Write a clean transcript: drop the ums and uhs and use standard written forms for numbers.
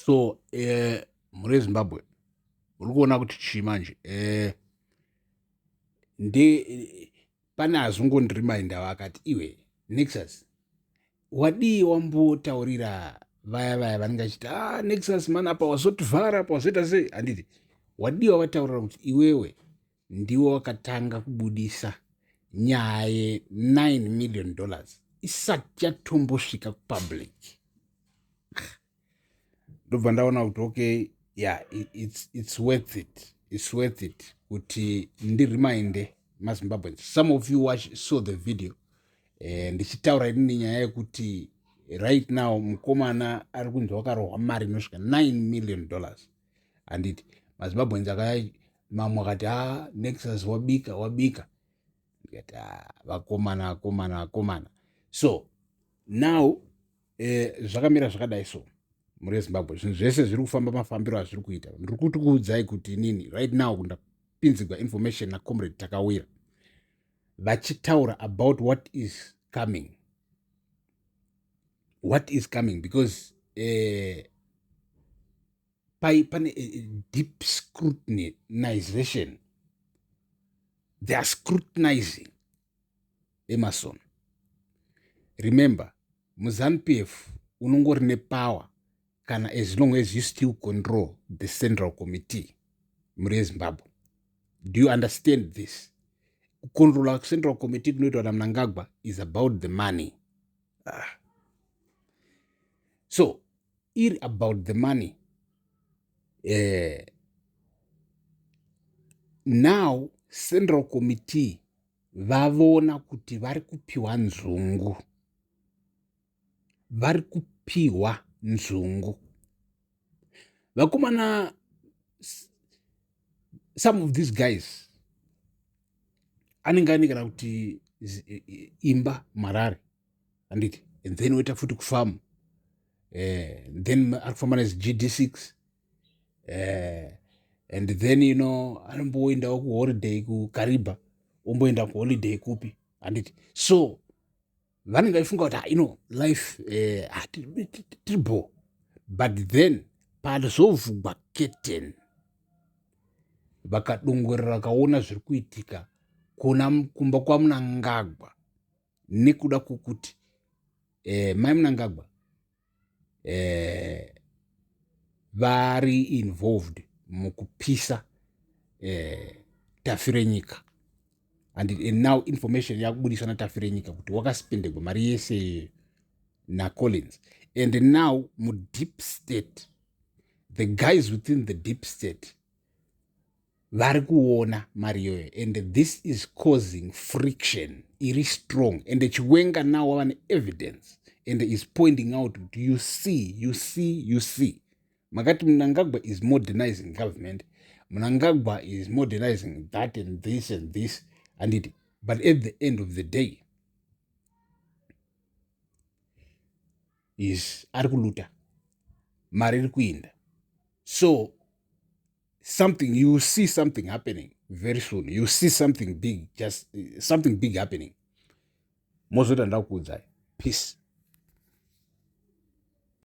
So muri Zimbabwe uri kuona kuti chimanje pane azongondirimainda vakati iwe Nexus wadii wambotaurira vaya vanenge vachiti Nexus man apa wazotivhara apa wazoita sei. Handiti wadii wavataurira kuti iwewe ndiwo wakatanga kubudisa nyaya ye$9 million isati yatombosvika kupublic. Ndobva ndaona kuti okay, yeah, it's worth it kuti ndirimind maZimbabweans. Some of you saw the video ndichitaura ini nyaya yekuti right now mukomana ari kunzi wakarohwa mari inosvika $9 million. Handiti maZimbabweans mamwe akati Nexus wabika ndikati vakomana. So now zvakamira zvakadai so muri Zimbabwe zvinhu zvese zviri kufamba mafambiro azviri kuita. Ndiri kuti kuudzai kuti inini right now kundapinzigwa information naComrade Takawira vachitaura about what is coming because pane deep scrutinization. They are scrutinizing Emerson. Remember, MuZANU-PF unongori nepower kana as long as you still control the Central Committee muri Zimbabwe. Do you understand this? Control Central Committee kunoitwa naMnangagwa is about the money. So, iri about the money. Now, Central Committee vavona kuti vari kupiwa nzungu. Vakomana, some of these guys anenge kana kuti imba marare handiti, and then oita futi kufamu, then ari kufamba neGD6, and then anomboendawo kuholiday kuKariba, omboenda kuholiday kupi handiti. So vanenge vachifunga kuti life tiribo, but then pazovhugwa curtain vakadongorera vakaona zviri kuitika kumba kwaMnangagwa nekuda kwokuti mai Mnangagwa vari involved mukupisa tafure nyika. And now information yakubudiswa natafure nyika kuti wakasipendegwa mari yese naCollins. And now deep state, the guys within the deep state vari kuona mari yoyo, and this is causing friction iri strong, and chiwenga now wava evidence and is pointing out, you see makati Mnangagwa is modernizing government, Mnangagwa is modernizing that and this and it, but at the end of the day is ari kuluta mari iri kuinda. So you see something happening very soon. You see something big, just something big happening. Mozoda ndakuudzai. Peace.